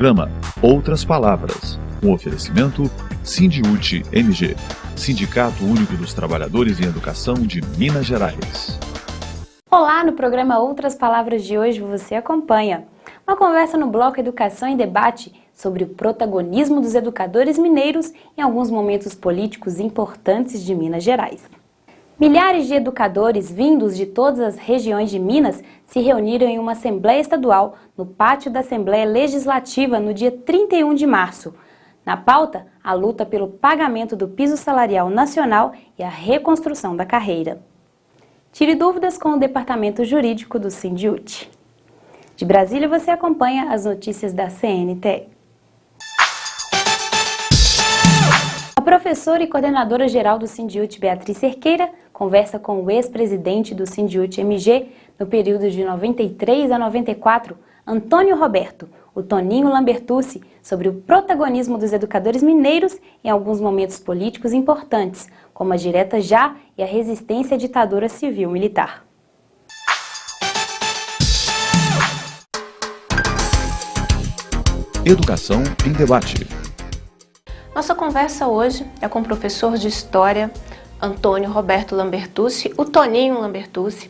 Programa Outras Palavras, um oferecimento Sindiúti MG, Sindicato Único dos Trabalhadores em Educação de Minas Gerais. Olá, no programa Outras Palavras de hoje você acompanha uma conversa no bloco Educação em Debate sobre o protagonismo dos educadores mineiros em alguns momentos políticos importantes de Minas Gerais. Milhares de educadores vindos de todas as regiões de Minas se reuniram em uma Assembleia Estadual no pátio da Assembleia Legislativa no dia 31 de março. Na pauta, a luta pelo pagamento do piso salarial nacional e a reconstrução da carreira. Tire dúvidas com o Departamento Jurídico do Sindiúti. De Brasília, você acompanha as notícias da CNTE. A professora e coordenadora geral do Sindiúti, Beatriz Cerqueira, conversa com o ex-presidente do Sindiúti MG no período de 93 a 94, Antônio Roberto, o Toninho Lambertucci, sobre o protagonismo dos educadores mineiros em alguns momentos políticos importantes, como a direta já e a resistência à ditadura civil-militar. Educação em Debate. Nossa conversa hoje é com o professor de História, Antônio Roberto Lambertucci, o Toninho Lambertucci.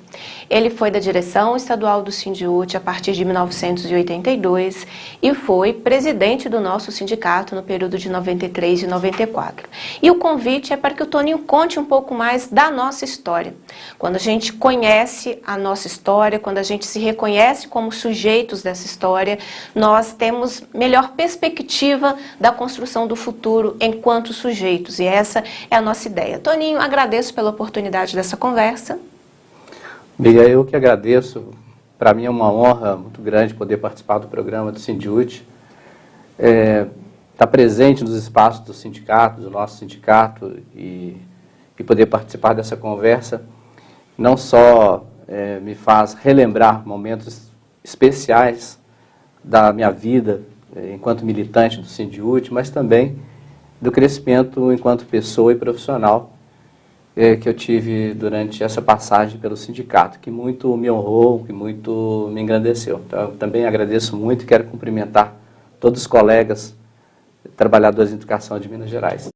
Ele foi da direção estadual do Sindiúti a partir de 1982 e foi presidente do nosso sindicato no período de 93 e 94. E o convite é para que o Toninho conte um pouco mais da nossa história. Quando a gente conhece a nossa história, quando a gente se reconhece como sujeitos dessa história, nós temos melhor perspectiva da construção do futuro enquanto sujeitos. E essa é a nossa ideia. Toninho, agradeço pela oportunidade dessa conversa. Amiga, eu que agradeço. Para mim é uma honra muito grande poder participar do programa do Sindiúti, estar presente nos espaços do sindicato, do nosso sindicato e poder participar dessa conversa. Não só me faz relembrar momentos especiais da minha vida enquanto militante do Sindiúti, mas também do crescimento enquanto pessoa e profissional que eu tive durante essa passagem pelo sindicato, que muito me honrou, que muito me engrandeceu. Então, eu também agradeço muito e quero cumprimentar todos os colegas trabalhadores em educação de Minas Gerais.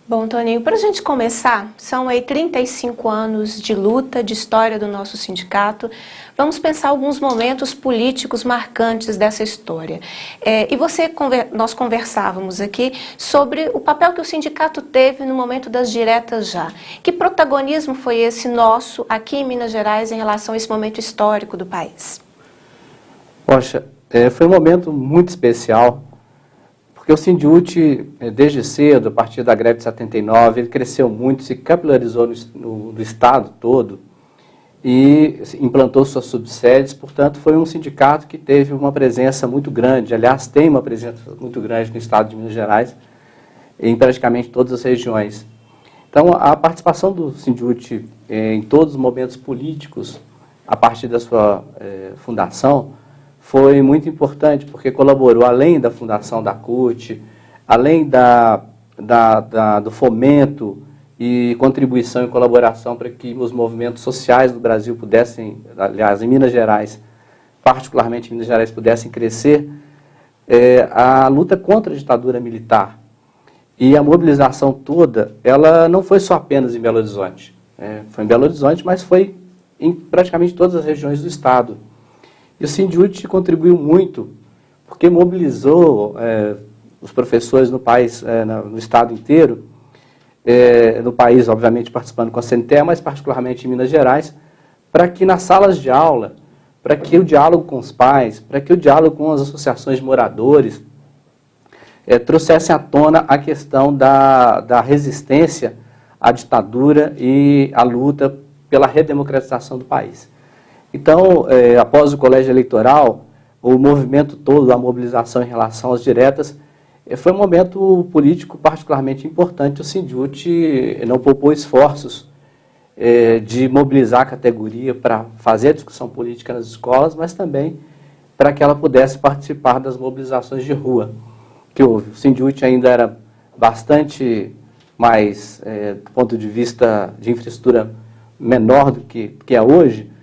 Bom, Toninho, para a gente começar, são aí 35 anos de luta, de história do nosso sindicato. Vamos pensar alguns momentos políticos marcantes dessa história. Nós conversávamos aqui sobre o papel que o sindicato teve no momento das diretas já. Que protagonismo foi esse nosso aqui em Minas Gerais em relação a esse momento histórico do país? Poxa, foi um momento muito especial. Porque o Sindiúti, desde cedo, a partir da greve de 79, ele cresceu muito, se capilarizou no estado todo e implantou suas subsedes, portanto, foi um sindicato que teve uma presença muito grande, aliás, tem uma presença muito grande no estado de Minas Gerais, em praticamente todas as regiões. Então, a participação do Sindiúti em todos os momentos políticos, a partir da sua fundação, foi muito importante, porque colaborou, além da fundação da CUT, além do fomento e contribuição e colaboração para que os movimentos sociais do Brasil pudessem, aliás, em Minas Gerais, particularmente em Minas Gerais, pudessem crescer, a luta contra a ditadura militar e a mobilização toda, ela não foi só apenas em Belo Horizonte. Foi em Belo Horizonte, mas foi em praticamente todas as regiões do estado. E o Sindiúti contribuiu muito, porque mobilizou os professores no país, no estado inteiro, no país, obviamente, participando com a CNTE, mas particularmente em Minas Gerais, para que nas salas de aula, para que o diálogo com os pais, para que o diálogo com as associações de moradores, trouxessem à tona a questão da resistência à ditadura e à luta pela redemocratização do país. Então, após o colégio eleitoral, o movimento todo, a mobilização em relação às diretas, foi um momento político particularmente importante. O Sindiúti não poupou esforços de mobilizar a categoria para fazer a discussão política nas escolas, mas também para que ela pudesse participar das mobilizações de rua que houve. O Sindiúti ainda era bastante mais, do ponto de vista de infraestrutura, menor do que é hoje,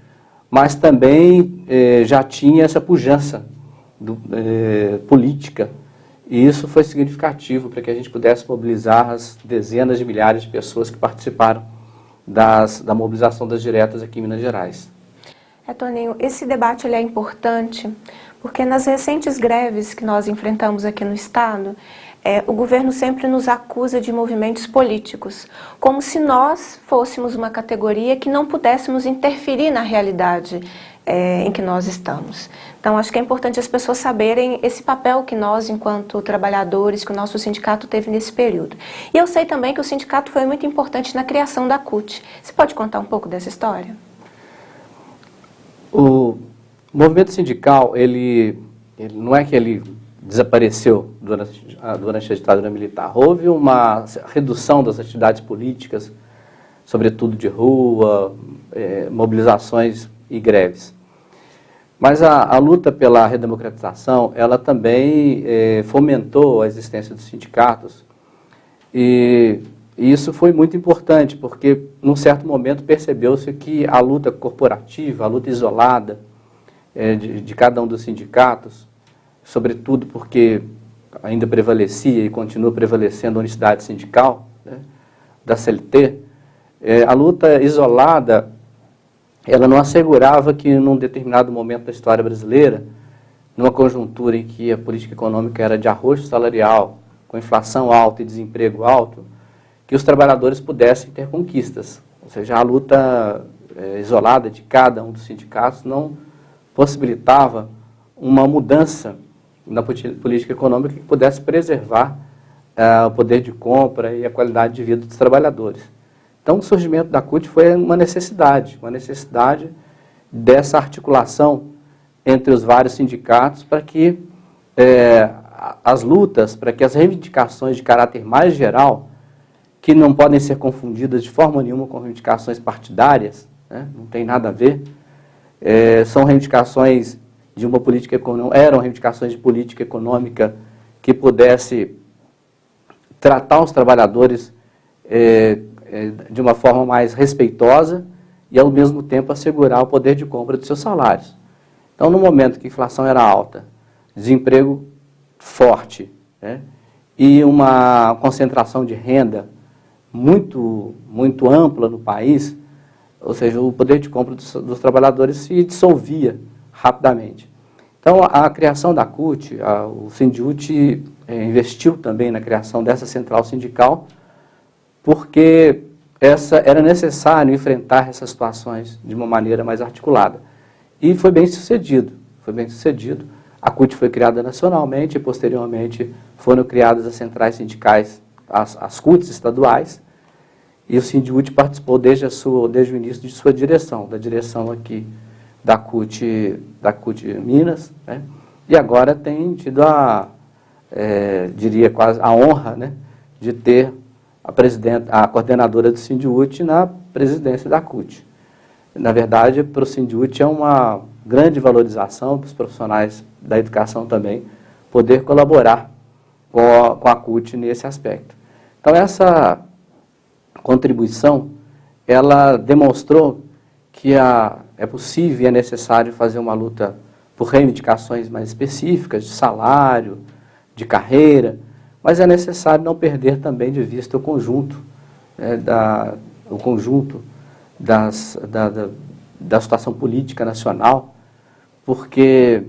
mas também já tinha essa pujança política E isso foi significativo para que a gente pudesse mobilizar as dezenas de milhares de pessoas que participaram da mobilização das diretas aqui em Minas Gerais. Toninho, esse debate ele é importante porque nas recentes greves que nós enfrentamos aqui no Estado, o governo sempre nos acusa de movimentos políticos, como se nós fôssemos uma categoria que não pudéssemos interferir na realidade em que nós estamos. Então, acho que é importante as pessoas saberem esse papel que nós, enquanto trabalhadores, que o nosso sindicato teve nesse período. E eu sei também que o sindicato foi muito importante na criação da CUT. Você pode contar um pouco dessa história? O movimento sindical, ele não é que ele desapareceu durante a ditadura militar. Houve uma redução das atividades políticas, sobretudo de rua, mobilizações e greves. Mas a luta pela redemocratização, ela também fomentou a existência dos sindicatos e isso foi muito importante, porque num certo momento percebeu-se que a luta corporativa, a luta isolada de cada um dos sindicatos, sobretudo porque ainda prevalecia e continua prevalecendo a unicidade sindical, né, da CLT, a luta isolada, ela não assegurava que num determinado momento da história brasileira, numa conjuntura em que a política econômica era de arroxo salarial, com inflação alta e desemprego alto, que os trabalhadores pudessem ter conquistas. Ou seja, a luta isolada de cada um dos sindicatos não possibilitava uma mudança na política econômica que pudesse preservar o poder de compra e a qualidade de vida dos trabalhadores. Então, o surgimento da CUT foi uma necessidade dessa articulação entre os vários sindicatos para que as lutas, para que as reivindicações de caráter mais geral, que não podem ser confundidas de forma nenhuma com reivindicações partidárias, né, não tem nada a ver, são reivindicações de uma política econômica, eram reivindicações de política econômica que pudesse tratar os trabalhadores de uma forma mais respeitosa e, ao mesmo tempo, assegurar o poder de compra dos seus salários. Então, no momento que a inflação era alta, desemprego forte, né, e uma concentração de renda muito ampla no país, ou seja, o poder de compra dos trabalhadores se dissolvia rapidamente. Então, a criação da CUT, o Sindiúti investiu também na criação dessa central sindical, porque era necessário enfrentar essas situações de uma maneira mais articulada. E foi bem sucedido, A CUT foi criada nacionalmente e, posteriormente, foram criadas as centrais sindicais, as CUTs estaduais, e o Sindiúti participou desde o início de sua direção, da direção aqui da CUT Minas, né? E agora tem tido diria quase a honra, né, de ter a coordenadora do Sindiúti na presidência da CUT. Na verdade, para o Sindiúti é uma grande valorização para os profissionais da educação também, poder colaborar com a CUT nesse aspecto. Então, essa contribuição, ela demonstrou que é possível e é necessário fazer uma luta por reivindicações mais específicas, de salário, de carreira, mas é necessário não perder também de vista o conjunto, da situação política nacional, porque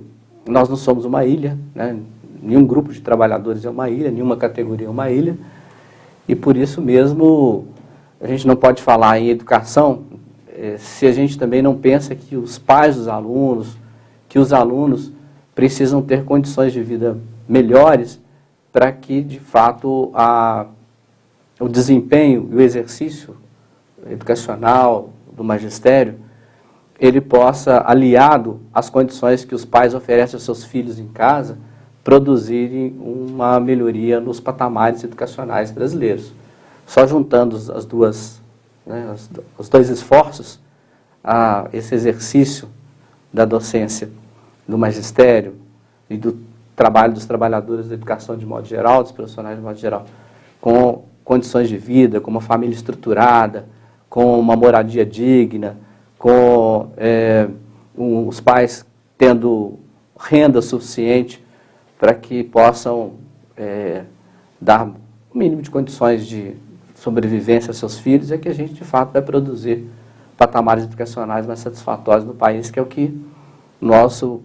nós não somos uma ilha, né? Nenhum grupo de trabalhadores é uma ilha, nenhuma categoria é uma ilha, e por isso mesmo a gente não pode falar em educação se a gente também não pensa que os pais dos alunos, que os alunos precisam ter condições de vida melhores para que, de fato, o desempenho e o exercício educacional do magistério, ele possa, aliado às condições que os pais oferecem aos seus filhos em casa, produzirem uma melhoria nos patamares educacionais brasileiros. Só juntando os dois esforços, esse exercício da docência, do magistério e do trabalho dos trabalhadores da educação de modo geral, dos profissionais de modo geral, com condições de vida, com uma família estruturada, com uma moradia digna, com os pais tendo renda suficiente para que possam dar o mínimo de condições de sobrevivência aos seus filhos, é que a gente, de fato, vai produzir patamares educacionais mais satisfatórios no país, que é o que o nosso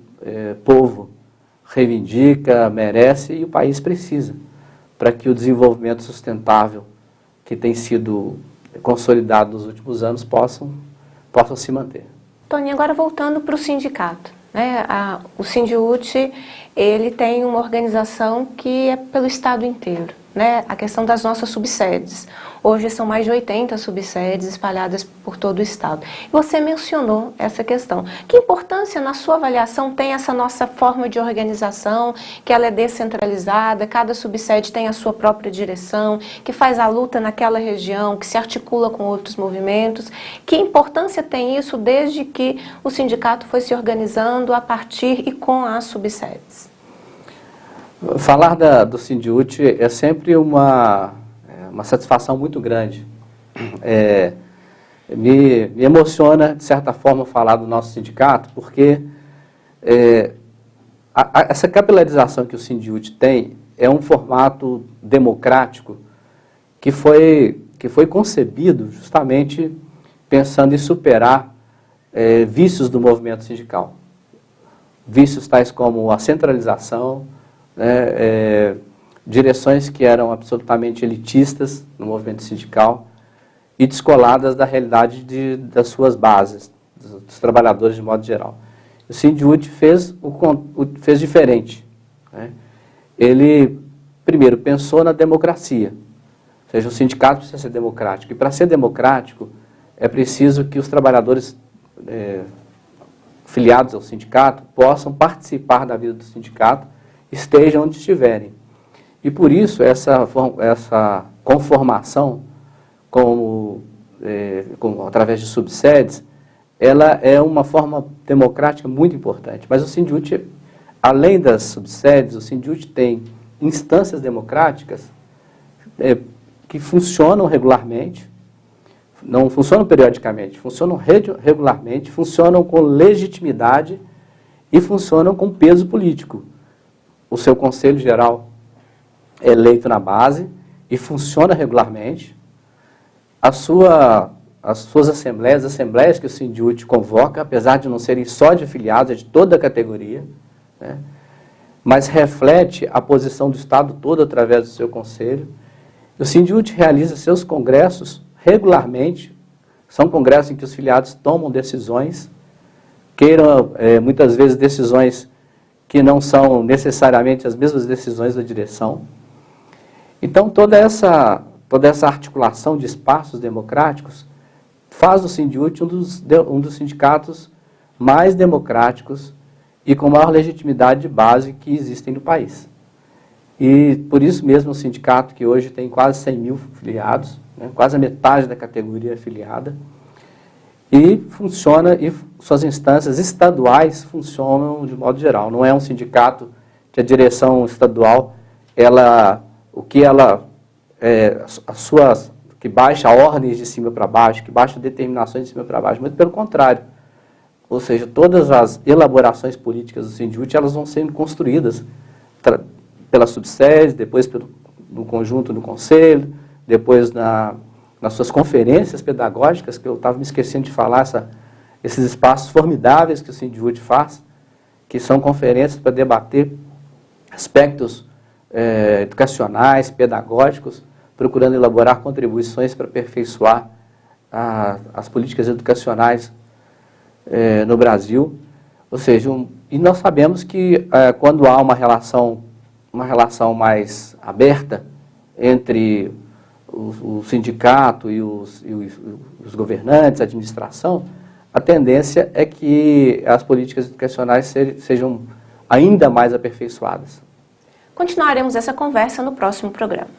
povo reivindica, merece e o país precisa, para que o desenvolvimento sustentável que tem sido consolidado nos últimos anos possam se manter. Tony, agora voltando para o sindicato. O Sindiúti, ele tem uma organização que é pelo estado inteiro, a questão das nossas subsedes. Hoje são mais de 80 subsedes espalhadas por todo o estado. Você mencionou essa questão. Que importância, na sua avaliação, tem essa nossa forma de organização, que ela é descentralizada, cada subsede tem a sua própria direção, que faz a luta naquela região, que se articula com outros movimentos? Que importância tem isso desde que o sindicato foi se organizando a partir e com as subsedes? Falar do Sindiúti é sempre uma satisfação muito grande. Me emociona, de certa forma, falar do nosso sindicato, porque essa capilarização que o Sindiúti tem é um formato democrático que foi concebido justamente pensando em superar vícios do movimento sindical. Vícios tais como a centralização, direções que eram absolutamente elitistas no movimento sindical e descoladas da realidade das suas bases, dos trabalhadores de modo geral. O Sindiúti fez diferente. Ele, primeiro, pensou na democracia, ou seja, o sindicato precisa ser democrático, e para ser democrático é preciso que os trabalhadores filiados ao sindicato possam participar da vida do sindicato, estejam onde estiverem. E por isso essa conformação através de subsedes, ela é uma forma democrática muito importante. Mas o Sindiúti, além das subsedes, o Sindiúti tem instâncias democráticas que funcionam regularmente, não funcionam periodicamente, funcionam regularmente, funcionam com legitimidade e funcionam com peso político. O seu Conselho Geral é eleito na base e funciona regularmente. As suas assembleias, as assembleias que o Sindiúti convoca, apesar de não serem só de afiliados, é de toda a categoria, mas reflete a posição do Estado todo através do seu Conselho. O Sindiúti realiza seus congressos regularmente, são congressos em que os filiados tomam decisões, muitas vezes decisões que não são necessariamente as mesmas decisões da direção. Então, toda essa articulação de espaços democráticos faz do Sindiúti um dos sindicatos mais democráticos e com maior legitimidade de base que existem no país. E, por isso mesmo, o sindicato, que hoje tem quase 100 mil filiados, quase a metade da categoria afiliada, e suas instâncias estaduais funcionam de modo geral. Não é um sindicato que a direção estadual, que baixa ordens de cima para baixo, que baixa determinações de cima para baixo, muito pelo contrário. Ou seja, todas as elaborações políticas do Sindiúti, elas vão sendo construídas pela subsede, depois no conjunto do conselho, depois nas suas conferências pedagógicas, que eu estava me esquecendo de falar, esses espaços formidáveis que o Sindiúti faz, que são conferências para debater aspectos educacionais, pedagógicos, procurando elaborar contribuições para aperfeiçoar as políticas educacionais no Brasil. Ou seja, e nós sabemos que quando há uma relação mais aberta entre o sindicato e os governantes, a administração, a tendência é que as políticas educacionais sejam ainda mais aperfeiçoadas. Continuaremos essa conversa no próximo programa.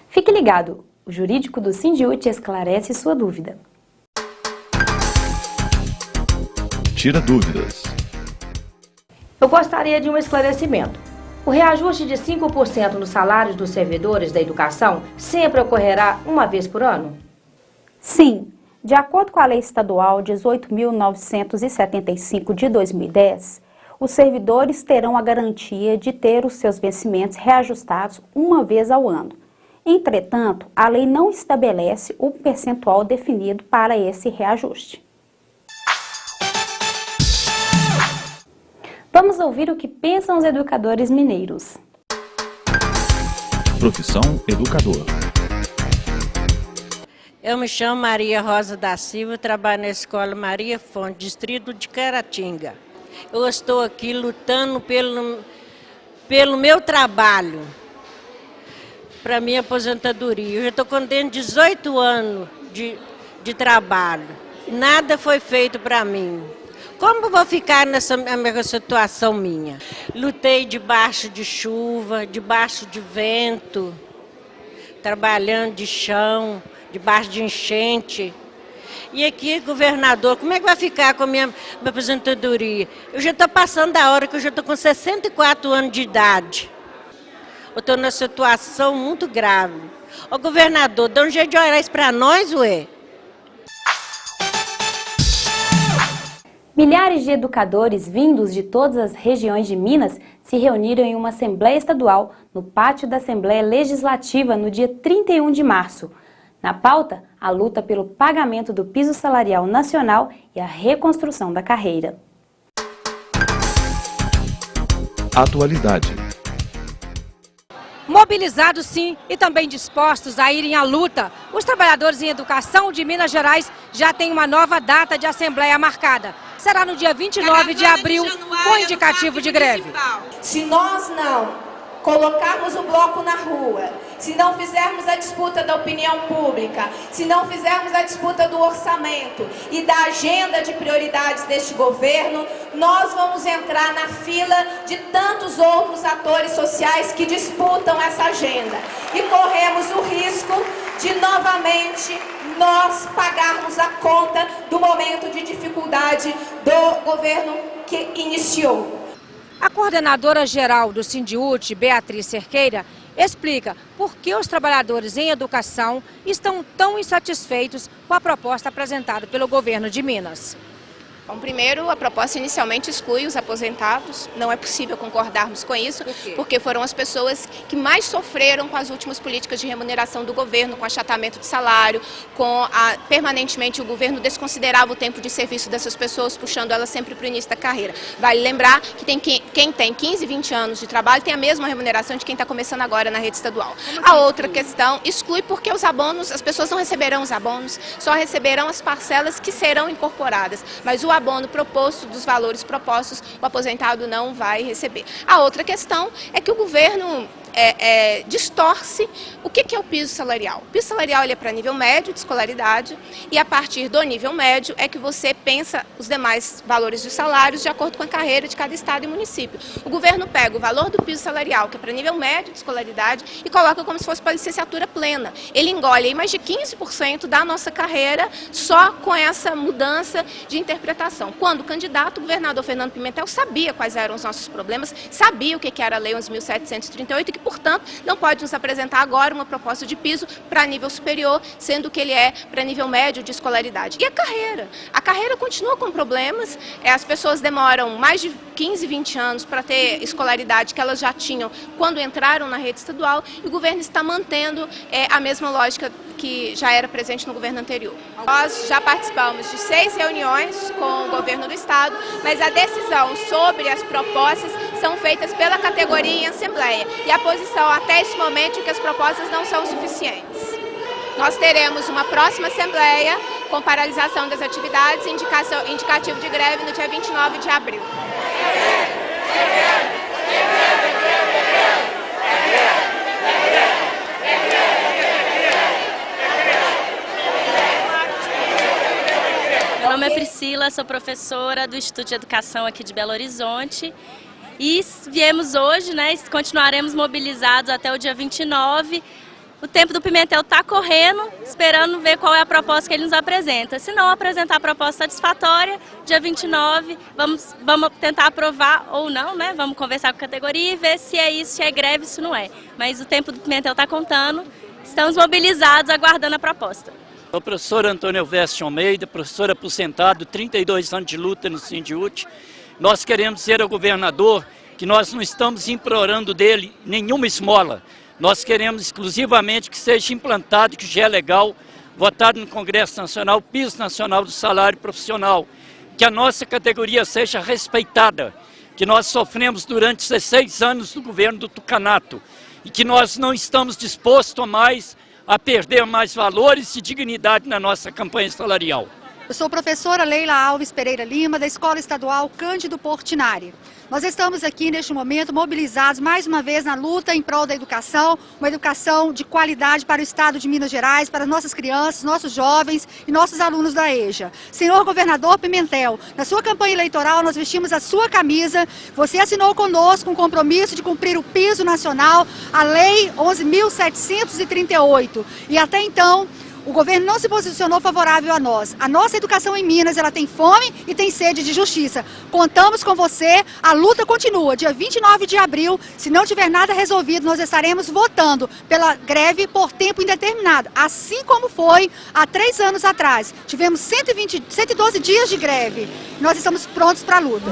Fique ligado, o jurídico do Sindiúti esclarece sua dúvida. Tira dúvidas. Eu gostaria de um esclarecimento. O reajuste de 5% nos salários dos servidores da educação sempre ocorrerá uma vez por ano? Sim, de acordo com a Lei Estadual 18.975 de 2010, os servidores terão a garantia de ter os seus vencimentos reajustados uma vez ao ano. Entretanto, a lei não estabelece o percentual definido para esse reajuste. Vamos ouvir o que pensam os educadores mineiros. Profissão educador. Eu me chamo Maria Rosa da Silva, trabalho na Escola Maria Fonte, distrito de Caratinga. Eu estou aqui lutando pelo meu trabalho, para minha aposentadoria. Eu já estou com 18 anos de trabalho. Nada foi feito para mim. Como eu vou ficar nessa situação minha? Lutei debaixo de chuva, debaixo de vento, trabalhando de chão, debaixo de enchente. E aqui, governador, como é que vai ficar com a minha aposentadoria? Eu já estou passando da hora, que eu já estou com 64 anos de idade. Eu estou numa situação muito grave. Ô, governador, dá um jeito de olhar isso para nós, ué. Milhares de educadores vindos de todas as regiões de Minas se reuniram em uma Assembleia Estadual no pátio da Assembleia Legislativa no dia 31 de março. Na pauta, a luta pelo pagamento do piso salarial nacional e a reconstrução da carreira. Atualidade. Mobilizados sim e também dispostos a irem à luta, os trabalhadores em educação de Minas Gerais já têm uma nova data de assembleia marcada. Será no dia 29 de abril, com indicativo de greve. Se nós não colocarmos o bloco na rua, se não fizermos a disputa da opinião pública, se não fizermos a disputa do orçamento e da agenda de prioridades deste governo, nós vamos entrar na fila de tantos outros atores sociais que disputam essa agenda. E corremos o risco de novamente nós pagarmos a conta do momento de dificuldade do governo que iniciou. A coordenadora geral do Sindiúti, Beatriz Cerqueira, explica por que os trabalhadores em educação estão tão insatisfeitos com a proposta apresentada pelo governo de Minas. Bom, primeiro, a proposta inicialmente exclui os aposentados, não é possível concordarmos com isso, porque foram as pessoas que mais sofreram com as últimas políticas de remuneração do governo, com achatamento de salário, permanentemente o governo desconsiderava o tempo de serviço dessas pessoas, puxando elas sempre para o início da carreira. Vale lembrar que quem tem 15, 20 anos de trabalho tem a mesma remuneração de quem está começando agora na rede estadual. A outra questão exclui porque os abonos, as pessoas não receberão os abonos, só receberão as parcelas que serão incorporadas, mas o abono proposto dos valores propostos, o aposentado não vai receber. A outra questão é que o governo distorce o que é o piso salarial. O piso salarial ele é para nível médio de escolaridade e a partir do nível médio é que você pensa os demais valores de salários de acordo com a carreira de cada estado e município. O governo pega o valor do piso salarial, que é para nível médio de escolaridade, e coloca como se fosse para licenciatura plena. Ele engole aí mais de 15% da nossa carreira só com essa mudança de interpretação. Quando o candidato, o governador Fernando Pimentel, sabia quais eram os nossos problemas, sabia o que era a Lei 11.738 e que, portanto, não pode nos apresentar agora uma proposta de piso para nível superior, sendo que ele é para nível médio de escolaridade. E a carreira? A carreira continua com problemas, as pessoas demoram mais de 15, 20 anos para ter escolaridade que elas já tinham quando entraram na rede estadual e o governo está mantendo a mesma lógica que já era presente no governo anterior. Nós já participamos de 6 reuniões com o governo do estado, mas a decisão sobre as propostas são feitas pela categoria em assembleia e a posição até esse momento é que as propostas não são suficientes. Nós teremos uma próxima assembleia com paralisação das atividades e indicativo de greve no dia 29 de abril. Meu nome é Priscila, sou professora do Instituto de Educação aqui de Belo Horizonte e viemos hoje, né, continuaremos mobilizados até o dia 29. O tempo do Pimentel está correndo, esperando ver qual é a proposta que ele nos apresenta. Se não apresentar a proposta satisfatória, dia 29, vamos tentar aprovar ou não, né? Vamos conversar com a categoria e ver se é isso, se é greve, se não é. Mas o tempo do Pimentel está contando, estamos mobilizados aguardando a proposta. Sou o professor Antônio Elvésio Almeida, professor aposentado, 32 anos de luta no Sindiúti. Nós queremos dizer ao governador que nós não estamos implorando dele nenhuma esmola. Nós queremos exclusivamente que seja implantado, que já é legal, votado no Congresso Nacional, o piso nacional do salário profissional, que a nossa categoria seja respeitada, que nós sofremos durante 16 anos do governo do tucanato e que nós não estamos dispostos a perder mais valores e dignidade na nossa campanha salarial. Eu sou professora Leila Alves Pereira Lima, da Escola Estadual Cândido Portinari. Nós estamos aqui, neste momento, mobilizados mais uma vez na luta em prol da educação, uma educação de qualidade para o Estado de Minas Gerais, para nossas crianças, nossos jovens e nossos alunos da EJA. Senhor Governador Pimentel, na sua campanha eleitoral nós vestimos a sua camisa, você assinou conosco um compromisso de cumprir o piso nacional, a Lei 11.738. E até então, o governo não se posicionou favorável a nós. A nossa educação em Minas, ela tem fome e tem sede de justiça. Contamos com você, a luta continua. Dia 29 de abril, se não tiver nada resolvido, nós estaremos votando pela greve por tempo indeterminado. Assim como foi há 3 anos atrás. Tivemos 112 dias de greve. Nós estamos prontos para a luta.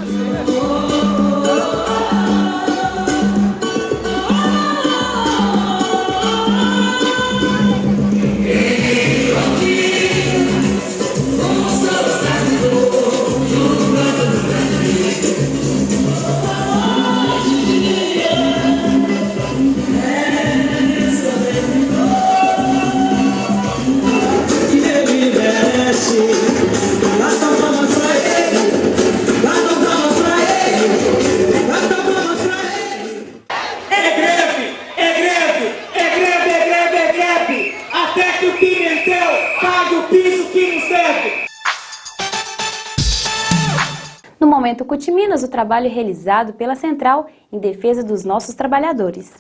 No Momento CUT Minas, o trabalho é realizado pela Central em defesa dos nossos trabalhadores.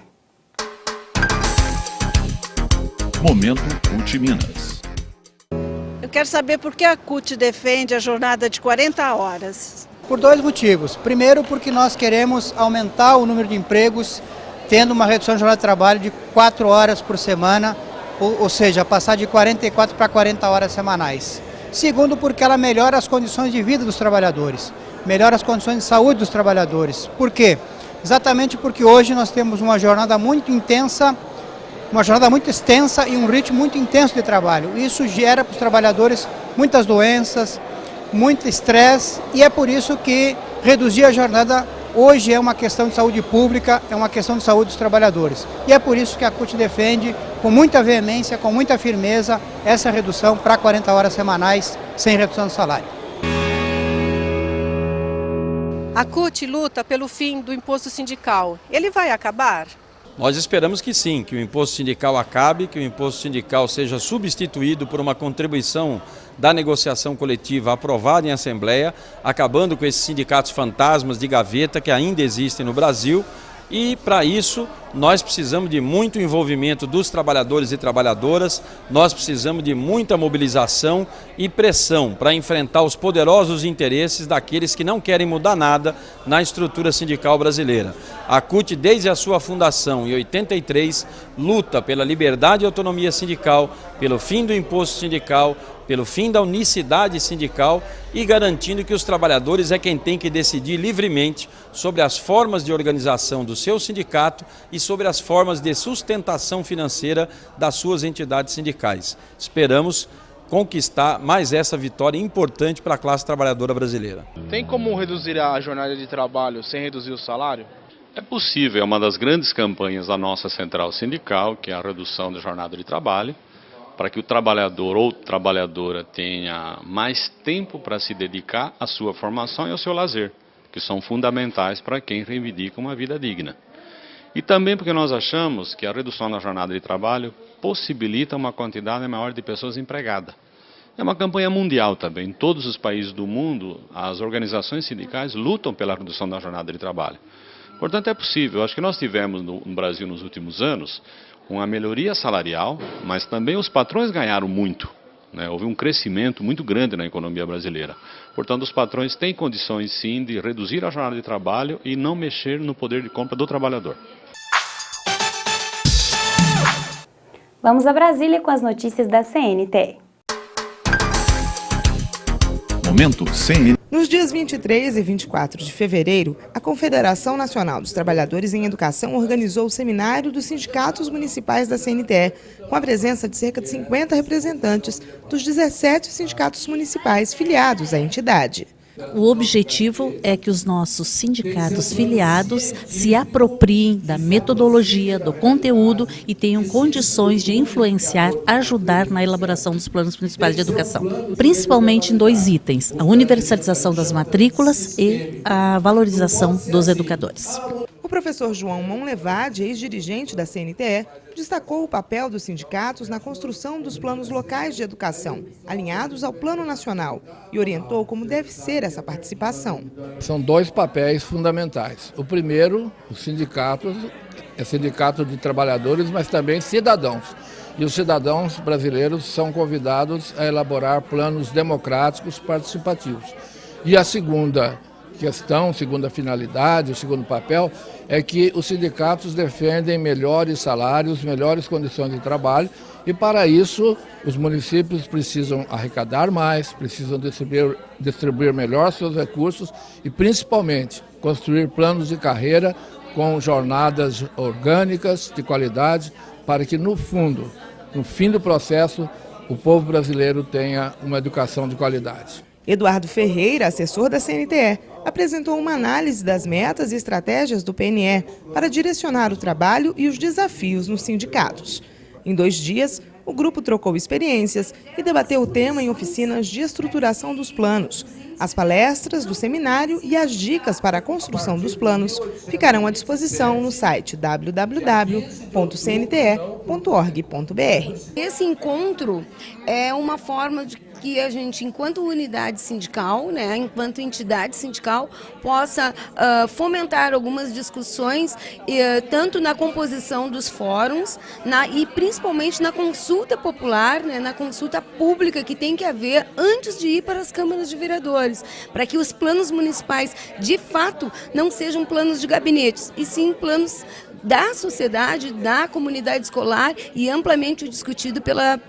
Momento CUT Minas. Eu quero saber por que a CUT defende a jornada de 40 horas. Por 2 motivos. Primeiro, porque nós queremos aumentar o número de empregos, tendo uma redução de jornada de trabalho de 4 horas por semana, ou seja, passar de 44 para 40 horas semanais. Segundo, porque ela melhora as condições de vida dos trabalhadores, melhora as condições de saúde dos trabalhadores. Por quê? Exatamente porque hoje nós temos uma jornada muito intensa, uma jornada muito extensa e um ritmo muito intenso de trabalho. Isso gera para os trabalhadores muitas doenças, muito estresse, e é por isso que reduzir a jornada hoje é uma questão de saúde pública, é uma questão de saúde dos trabalhadores. E é por isso que a CUT defende com muita veemência, com muita firmeza, essa redução para 40 horas semanais sem redução do salário. A CUT luta pelo fim do imposto sindical. Ele vai acabar? Nós esperamos que sim, que o imposto sindical acabe, que o imposto sindical seja substituído por uma contribuição da negociação coletiva aprovada em Assembleia, acabando com esses sindicatos fantasmas de gaveta que ainda existem no Brasil. E, para isso, nós precisamos de muito envolvimento dos trabalhadores e trabalhadoras, nós precisamos de muita mobilização e pressão para enfrentar os poderosos interesses daqueles que não querem mudar nada na estrutura sindical brasileira. A CUT, desde a sua fundação em 83, luta pela liberdade e autonomia sindical, pelo fim do imposto sindical, pelo fim da unicidade sindical e garantindo que os trabalhadores é quem tem que decidir livremente sobre as formas de organização do seu sindicato e sobre as formas de sustentação financeira das suas entidades sindicais. Esperamos conquistar mais essa vitória importante para a classe trabalhadora brasileira. Tem como reduzir a jornada de trabalho sem reduzir o salário? É possível, é uma das grandes campanhas da nossa central sindical, que é a redução da jornada de trabalho, para que o trabalhador ou trabalhadora tenha mais tempo para se dedicar à sua formação e ao seu lazer, que são fundamentais para quem reivindica uma vida digna. E também porque nós achamos que a redução da jornada de trabalho possibilita uma quantidade maior de pessoas empregadas. É uma campanha mundial também. Em todos os países do mundo, as organizações sindicais lutam pela redução da jornada de trabalho. Portanto, é possível. Acho que nós tivemos no Brasil nos últimos anos uma melhoria salarial, mas também os patrões ganharam muito, né? Houve um crescimento muito grande na economia brasileira. Portanto, os patrões têm condições sim de reduzir a jornada de trabalho e não mexer no poder de compra do trabalhador. Vamos a Brasília com as notícias da CNTE. Momento CNTE. Nos dias 23 e 24 de fevereiro, a Confederação Nacional dos Trabalhadores em Educação organizou o seminário dos sindicatos municipais da CNTE, com a presença de cerca de 50 representantes dos 17 sindicatos municipais filiados à entidade. O objetivo é que os nossos sindicatos filiados se apropriem da metodologia, do conteúdo e tenham condições de influenciar, ajudar na elaboração dos planos municipais de educação. Principalmente em 2 itens: a universalização das matrículas e a valorização dos educadores. O professor João Monlevade, ex-dirigente da CNTE, destacou o papel dos sindicatos na construção dos planos locais de educação, alinhados ao Plano Nacional, e orientou como deve ser essa participação. São 2 papéis fundamentais. O primeiro, os sindicatos, é sindicato de trabalhadores, mas também cidadãos. E os cidadãos brasileiros são convidados a elaborar planos democráticos participativos. E a segunda questão, segunda finalidade, o segundo papel, é que os sindicatos defendem melhores salários, melhores condições de trabalho, e para isso os municípios precisam arrecadar mais, precisam distribuir melhor seus recursos e principalmente construir planos de carreira com jornadas orgânicas de qualidade, para que no fim do processo, o povo brasileiro tenha uma educação de qualidade. Eduardo Ferreira, assessor da CNTE, apresentou uma análise das metas e estratégias do PNE para direcionar o trabalho e os desafios nos sindicatos. Em 2 dias, o grupo trocou experiências e debateu o tema em oficinas de estruturação dos planos. As palestras do seminário e as dicas para a construção dos planos ficarão à disposição no site www.cnte.org.br. Esse encontro é uma forma de que a gente, enquanto unidade sindical, enquanto entidade sindical, possa fomentar algumas discussões, tanto na composição dos fóruns e principalmente na consulta popular, na consulta pública que tem que haver antes de ir para as câmaras de vereadores, para que os planos municipais, de fato, não sejam planos de gabinetes, e sim planos da sociedade, da comunidade escolar e amplamente discutido pela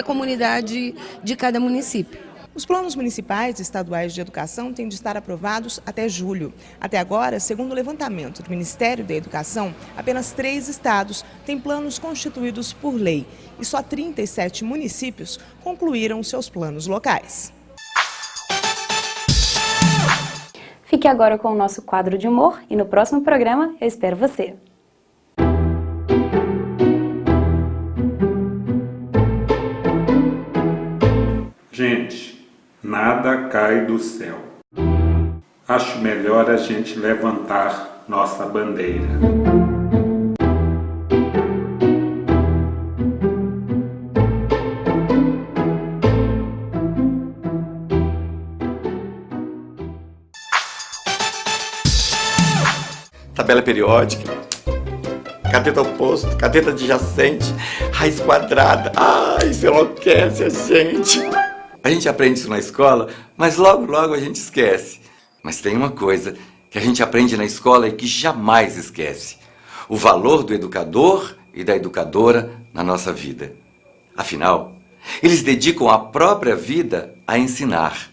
comunidade de cada município. Os planos municipais e estaduais de educação têm de estar aprovados até julho. Até agora, segundo o levantamento do Ministério da Educação, apenas 3 estados têm planos constituídos por lei e só 37 municípios concluíram seus planos locais. Fique agora com o nosso quadro de humor e no próximo programa eu espero você. Gente, nada cai do céu. Acho melhor a gente levantar nossa bandeira. Tabela periódica, cateto oposto, cateto adjacente, raiz quadrada. Isso enlouquece a gente. A gente aprende isso na escola, mas logo a gente esquece. Mas tem uma coisa que a gente aprende na escola e que jamais esquece: o valor do educador e da educadora na nossa vida. Afinal, eles dedicam a própria vida a ensinar,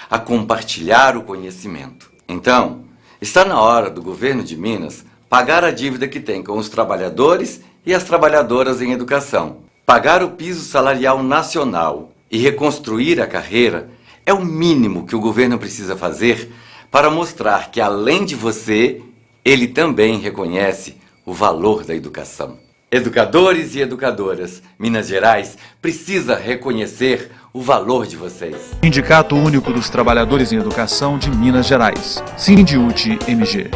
a compartilhar o conhecimento. Então, está na hora do governo de Minas pagar a dívida que tem com os trabalhadores e as trabalhadoras em educação. Pagar o piso salarial nacional e reconstruir a carreira é o mínimo que o governo precisa fazer para mostrar que, além de você, ele também reconhece o valor da educação. Educadores e educadoras, Minas Gerais precisa reconhecer o valor de vocês. Sindicato Único dos Trabalhadores em Educação de Minas Gerais, Sindiúte MG.